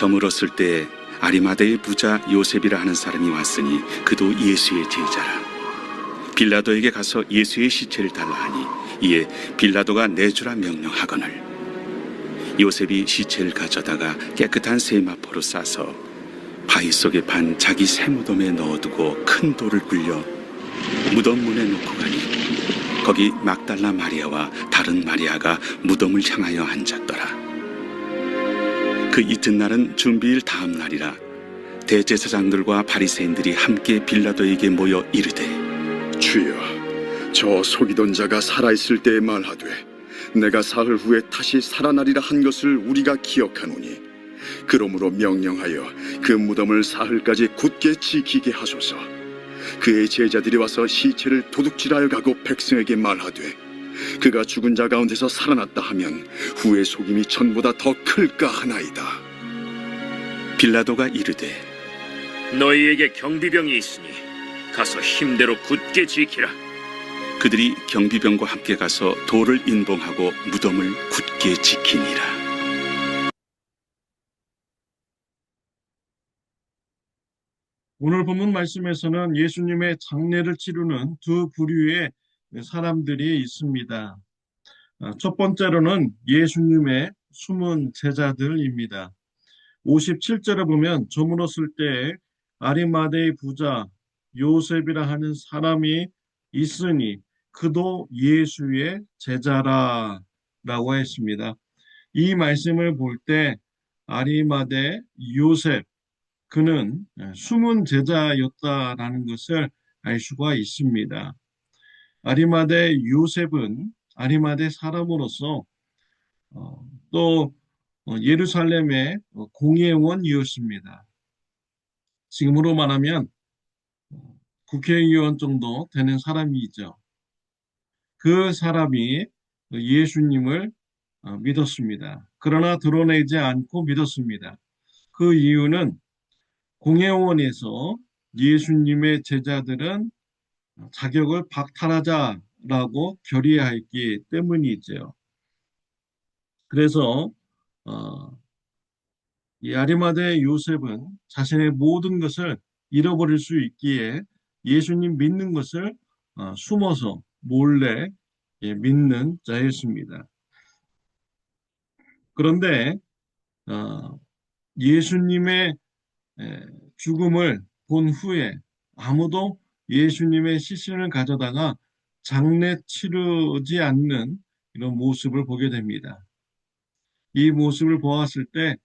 저물었을 때 아리마대의 부자 요셉이라 하는 사람이 왔으니 그도 예수의 제자라. 빌라도에게 가서 예수의 시체를 달라 하니 이에 빌라도가 내주라 명령하거늘 요셉이 시체를 가져다가 깨끗한 세마포로 싸서 바위 속에 반 자기 새 무덤에 넣어두고 큰 돌을 굴려 무덤 문에 놓고 가니 거기 막달라 마리아와 다른 마리아가 무덤을 향하여 앉았더라. 그 이튿날은 준비일 다음 날이라. 대제사장들과 바리새인들이 함께 빌라도에게 모여 이르되 주여, 저 속이던 자가 살아있을 때에 말하되 내가 사흘 후에 다시 살아나리라 한 것을 우리가 기억하노니 그러므로 명령하여 그 무덤을 사흘까지 굳게 지키게 하소서. 그의 제자들이 와서 시체를 도둑질하여 가고 백성에게 말하되 그가 죽은 자 가운데서 살아났다 하면 후의 속임이 전보다 더 클까 하나이다. 빌라도가 이르되 너희에게 경비병이 있으니 가서 힘대로 굳게 지키라. 그들이 경비병과 함께 가서 돌을 인봉하고 무덤을 굳게 지키니라. 오늘 본문 말씀에서는 예수님의 장례를 치르는 두 부류의 사람들이 있습니다. 첫 번째로는 예수님의 숨은 제자들입니다. 57절에 보면 저물었을 때 아리마대의 부자 요셉이라 하는 사람이 있으니 그도 예수의 제자라 라고 했습니다. 이 말씀을 볼 때 아리마대 요셉 그는 숨은 제자였다라는 것을 알 수가 있습니다. 아리마대 요셉은 아리마대 사람으로서 또 예루살렘의 공회원이었습니다. 지금으로 말하면 국회의원 정도 되는 사람이죠. 그 사람이 예수님을 믿었습니다. 그러나 드러내지 않고 믿었습니다. 그 이유는 공회원에서 예수님의 제자들은 자격을 박탈하자라고 결의했기 때문이죠. 그래서 이 아리마대 요셉은 자신의 모든 것을 잃어버릴 수 있기에 예수님 믿는 것을 숨어서 몰래 믿는 자였습니다. 그런데 예수님의 죽음을 본 후에 아무도 예수님의 시신을 가져다가 장례 치르지 않는 이런 모습을 보게 됩니다. 이 모습을 보았을 때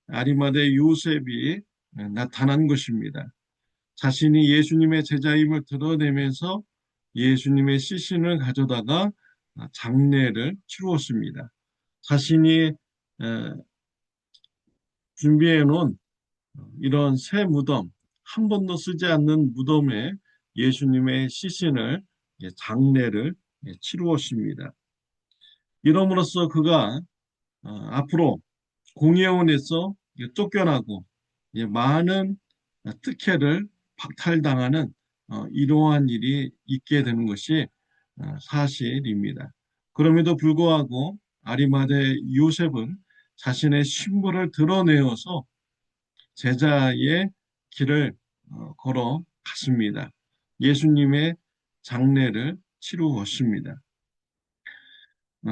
아리마대 요셉이 나타난 것입니다. 자신이 예수님의 제자임을 드러내면서 예수님의 시신을 가져다가 장례를 치루었습니다. 자신이 준비해 놓은 이런 새 무덤, 한 번도 쓰지 않는 무덤에 예수님의 시신을 장례를 치루었습니다. 이러므로써 그가 앞으로 공회원에서 쫓겨나고 많은 특혜를 박탈당하는 이러한 일이 있게 되는 것이 사실입니다. 그럼에도 불구하고 아리마대 요셉은 자신의 신분을 드러내어서 제자의 길을 걸어갔습니다. 예수님의 장례를 치루었습니다.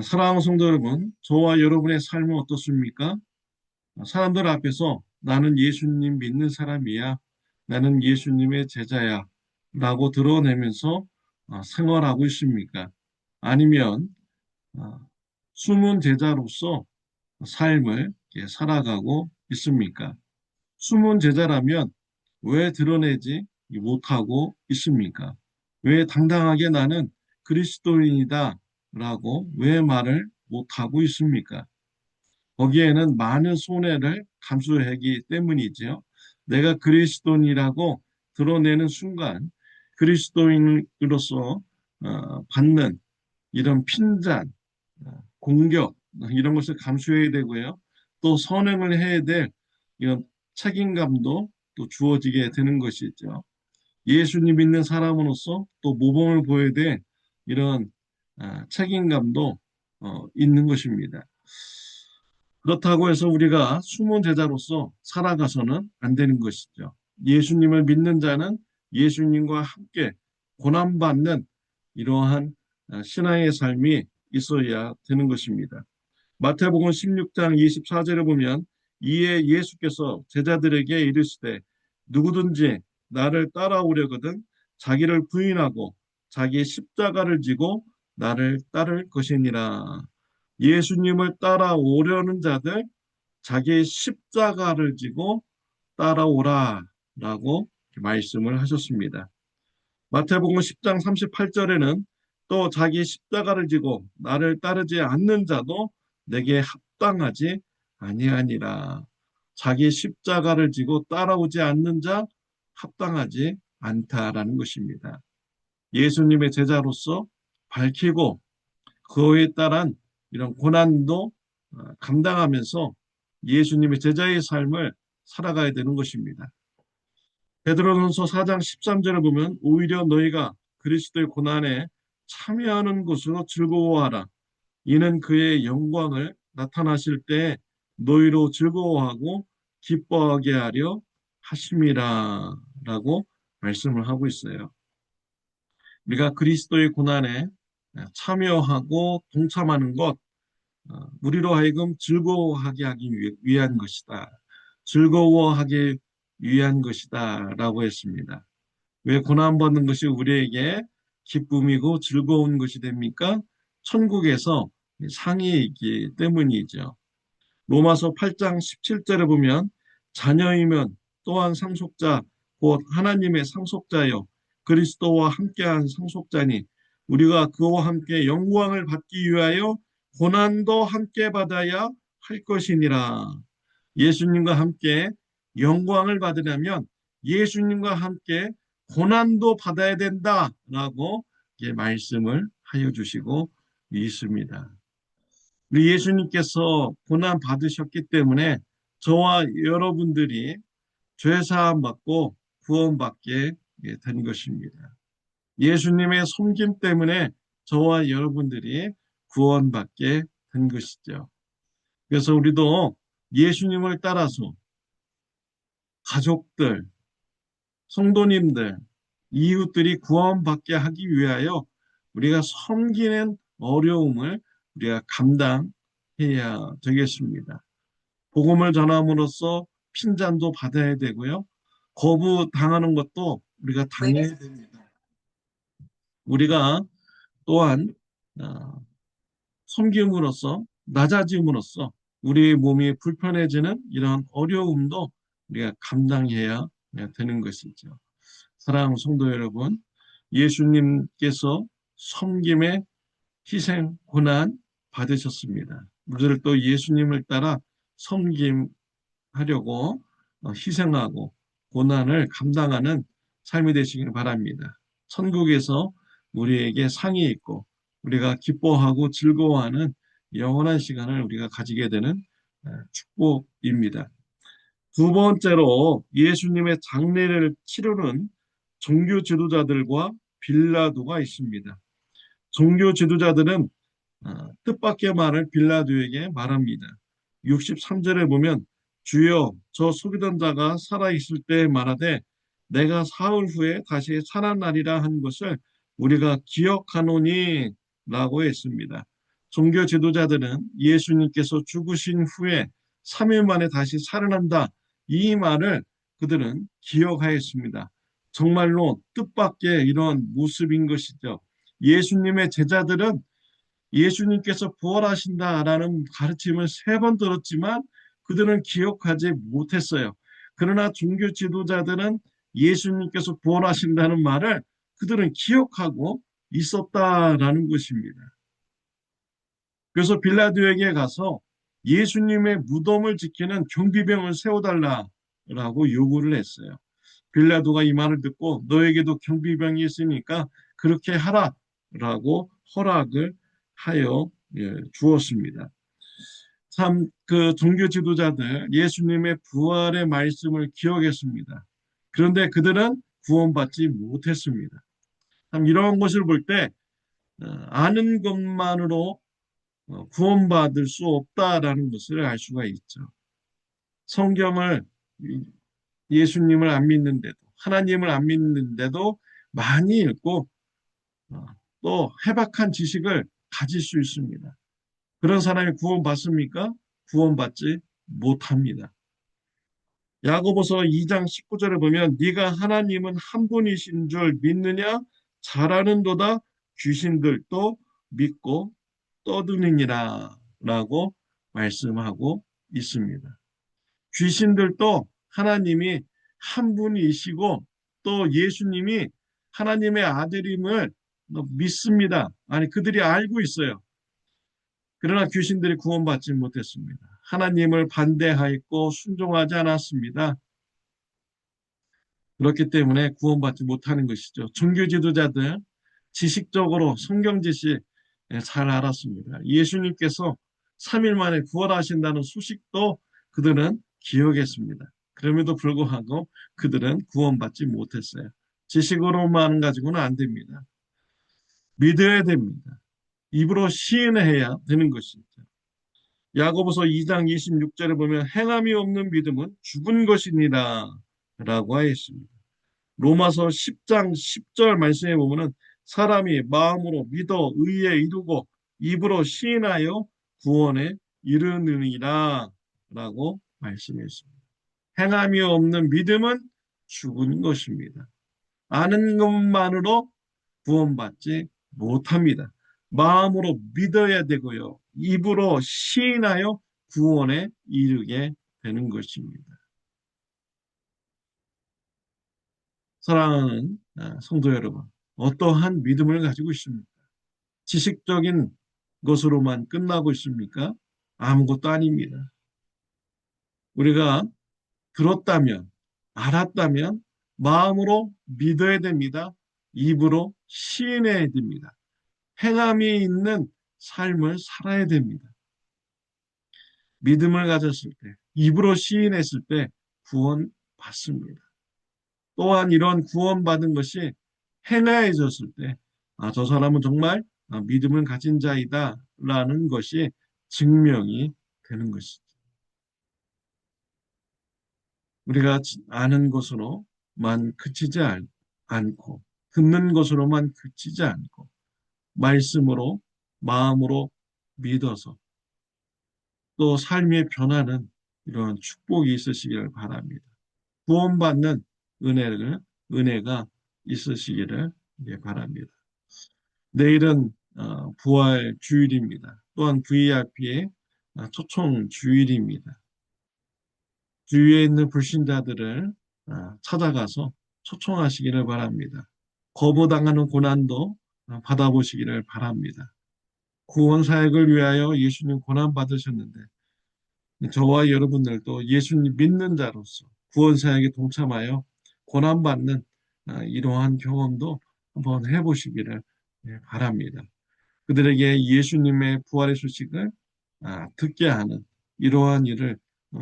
사랑하는 성도 여러분, 저와 여러분의 삶은 어떻습니까? 사람들 앞에서 나는 예수님 믿는 사람이야, 나는 예수님의 제자야 라고 드러내면서 생활하고 있습니까? 아니면 숨은 제자로서 삶을 살아가고 있습니까? 숨은 제자라면 왜 드러내지 못하고 있습니까? 왜 당당하게 나는 그리스도인이다 라고 왜 말을 못하고 있습니까? 거기에는 많은 손해를 감수하기 때문이죠. 내가 그리스도인이라고 드러내는 순간 그리스도인으로서 받는 이런 핀잔, 공격 이런 것을 감수해야 되고요. 또 선행을 해야 될 이런 책임감도 또 주어지게 되는 것이죠. 예수님 믿는 사람으로서 또 모범을 보여야 될 이런 책임감도 있는 것입니다. 그렇다고 해서 우리가 숨은 제자로서 살아가서는 안 되는 것이죠. 예수님을 믿는 자는 예수님과 함께 고난받는 이러한 신앙의 삶이 있어야 되는 것입니다. 마태복음 16장 24절에 보면 이에 예수께서 제자들에게 이르시되 누구든지 나를 따라오려거든 자기를 부인하고 자기 십자가를 지고 나를 따를 것이니라. 예수님을 따라오려는 자들 자기의 십자가를 지고 따라오라라고 말씀을 하셨습니다. 마태복음 10장 38절에는 또 자기 십자가를 지고 나를 따르지 않는 자도 내게 합당하지 아니하니라. 자기 십자가를 지고 따라오지 않는 자 합당하지 않다라는 것입니다. 예수님의 제자로서 밝히고 그에 따른 이런 고난도 감당하면서 예수님의 제자의 삶을 살아가야 되는 것입니다. 베드로전서 4장 13절을 보면 오히려 너희가 그리스도의 고난에 참여하는 것으로 즐거워하라. 이는 그의 영광을 나타나실 때 너희로 즐거워하고 기뻐하게 하려 하심이라 라고 말씀을 하고 있어요. 우리가 그리스도의 고난에 참여하고 동참하는 것, 우리로 하여금 즐거워하게 하기 위한 것이다. 즐거워하기 위한 것이다 라고 했습니다. 왜 고난받는 것이 우리에게 기쁨이고 즐거운 것이 됩니까? 천국에서 상이 있기 때문이죠. 로마서 8장 17절에 보면 자녀이면 또한 상속자 곧 하나님의 상속자여 그리스도와 함께한 상속자니 우리가 그와 함께 영광을 받기 위하여 고난도 함께 받아야 할 것이니라. 예수님과 함께 영광을 받으려면 예수님과 함께 고난도 받아야 된다라고 말씀을 하여 주시고 있습니다. 우리 예수님께서 고난 받으셨기 때문에 저와 여러분들이 죄사함 받고 구원받게 된 것입니다. 예수님의 섬김 때문에 저와 여러분들이 구원받게 된 것이죠. 그래서 우리도 예수님을 따라서 가족들, 성도님들, 이웃들이 구원받게 하기 위하여 우리가 섬기는 어려움을 우리가 감당해야 되겠습니다. 복음을 전함으로써 핀잔도 받아야 되고요. 거부당하는 것도 우리가 당해야 됩니다. 우리가 또한 섬김으로써 낮아짐으로써 우리 몸이 불편해지는 이런 어려움도 우리가 감당해야 되는 것이죠. 사랑하는 성도 여러분, 예수님께서 섬김의 희생, 고난 받으셨습니다. 우리들도 예수님을 따라 섬김하려고 희생하고 고난을 감당하는 삶이 되시길 바랍니다. 천국에서 우리에게 상이 있고 우리가 기뻐하고 즐거워하는 영원한 시간을 우리가 가지게 되는 축복입니다. 두 번째로 예수님의 장례를 치르는 종교 지도자들과 빌라도가 있습니다. 종교 지도자들은 뜻밖의 말을 빌라도에게 말합니다. 63절에 보면 주여 저 속이던 자가 살아있을 때 말하되 내가 사흘 후에 다시 살아나리라 한 것을 우리가 기억하노니 라고 했습니다. 종교 지도자들은 예수님께서 죽으신 후에 3일 만에 다시 살아난다. 이 말을 그들은 기억하였습니다. 정말로 뜻밖의 이런 모습인 것이죠. 예수님의 제자들은 예수님께서 부활하신다라는 가르침을 3번 들었지만 그들은 기억하지 못했어요. 그러나 종교 지도자들은 예수님께서 부활하신다는 말을 그들은 기억하고 있었다라는 것입니다. 그래서 빌라도에게 가서 예수님의 무덤을 지키는 경비병을 세워달라라고 요구를 했어요. 빌라도가 이 말을 듣고 너에게도 경비병이 있으니까 그렇게 하라라고 허락을 하여 주었습니다. 참 그 종교 지도자들 예수님의 부활의 말씀을 기억했습니다. 그런데 그들은 구원받지 못했습니다. 참 이런 것을 볼 때 아는 것만으로 구원받을 수 없다라는 것을 알 수가 있죠. 성경을 예수님을 안 믿는데도 하나님을 안 믿는데도 많이 읽고 어, 또 해박한 지식을 가질 수 있습니다. 그런 사람이 구원받습니까? 구원받지 못합니다. 야고보서 2장 19절을 보면 네가 하나님은 한 분이신 줄 믿느냐? 잘하는도다 귀신들도 믿고 떠드느니라 라고 말씀하고 있습니다. 귀신들도 하나님이 한 분이시고 또 예수님이 하나님의 아들임을 믿습니다. 아니, 그들이 알고 있어요. 그러나 귀신들이 구원받지 못했습니다. 하나님을 반대하였고 순종하지 않았습니다. 그렇기 때문에 구원받지 못하는 것이죠. 종교 지도자들 지식적으로 성경 지식 잘 알았습니다. 예수님께서 3일 만에 부활하신다는 소식도 그들은 기억했습니다. 그럼에도 불구하고 그들은 구원받지 못했어요. 지식으로만 가지고는 안 됩니다. 믿어야 됩니다. 입으로 시인해야 되는 것이죠. 야고보서 2장 26절에 보면 행함이 없는 믿음은 죽은 것이니라 라고 하였습니다. 로마서 10장 10절 말씀에 보면 사람이 마음으로 믿어 의에 이르고 입으로 시인하여 구원에 이르느니라 라고 말씀했습니다. 행함이 없는 믿음은 죽은 것입니다. 아는 것만으로 구원받지 못합니다. 마음으로 믿어야 되고요. 입으로 시인하여 구원에 이르게 되는 것입니다. 사랑하는 성도 여러분, 어떠한 믿음을 가지고 있습니까? 지식적인 것으로만 끝나고 있습니까? 아무것도 아닙니다. 우리가 들었다면, 알았다면 마음으로 믿어야 됩니다. 입으로 시인해야 됩니다. 행함이 있는 삶을 살아야 됩니다. 믿음을 가졌을 때, 입으로 시인했을 때 구원 받습니다. 또한 이런 구원받은 것이 행하여졌을 때, 저 사람은 정말 믿음을 가진 자이다 라는 것이 증명이 되는 것이죠. 우리가 아는 것으로만 그치지 않고, 듣는 것으로만 그치지 않고, 말씀으로, 마음으로 믿어서 또 삶의 변화는 이런 축복이 있으시기를 바랍니다. 구원받는 은혜가 있으시기를 바랍니다. 내일은 부활 주일입니다. 또한 VIP의 초청 주일입니다. 주위에 있는 불신자들을 찾아가서 초청하시기를 바랍니다. 거부당하는 고난도 받아보시기를 바랍니다. 구원 사역을 위하여 예수님 고난 받으셨는데 저와 여러분들도 예수님 믿는 자로서 구원 사역에 동참하여 고난 받는 이러한 경험도 한번 해보시기를 바랍니다. 그들에게 예수님의 부활의 소식을 듣게 하는 이러한 일을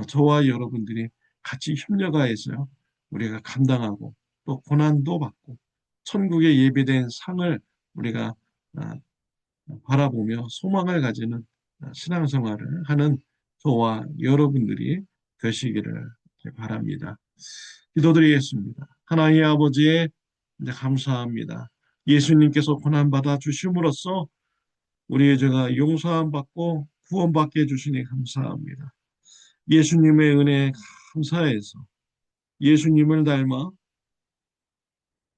저와 여러분들이 같이 협력하여서 우리가 감당하고 또 고난도 받고 천국에 예비된 상을 우리가 바라보며 소망을 가지는 신앙생활을 하는 저와 여러분들이 되시기를 바랍니다. 기도드리겠습니다. 하나님 아버지에 감사합니다. 예수님께서 고난받아 주심으로써 우리의 죄가 용서함 받고 구원받게 해주시니 감사합니다. 예수님의 은혜에 감사해서 예수님을 닮아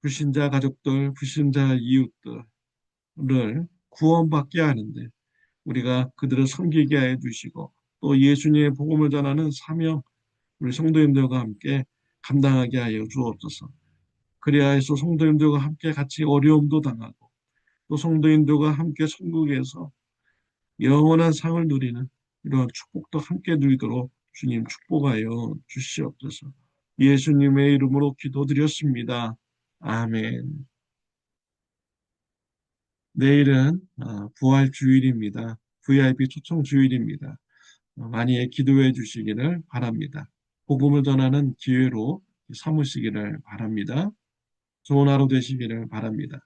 불신자 가족들, 불신자 이웃들을 구원받게 하는데 우리가 그들을 섬기게 해주시고 또 예수님의 복음을 전하는 사명 우리 성도님들과 함께 감당하게 하여 주옵소서. 그리하여서 성도님들과 함께 같이 어려움도 당하고 또 성도님들과 함께 천국에서 영원한 상을 누리는 이러한 축복도 함께 누리도록 주님 축복하여 주시옵소서. 예수님의 이름으로 기도드렸습니다. 아멘. 내일은 부활 주일입니다. VIP 초청 주일입니다. 많이 기도해 주시기를 바랍니다. 복음을 전하는 기회로 삼으시기를 바랍니다. 좋은 하루 되시기를 바랍니다.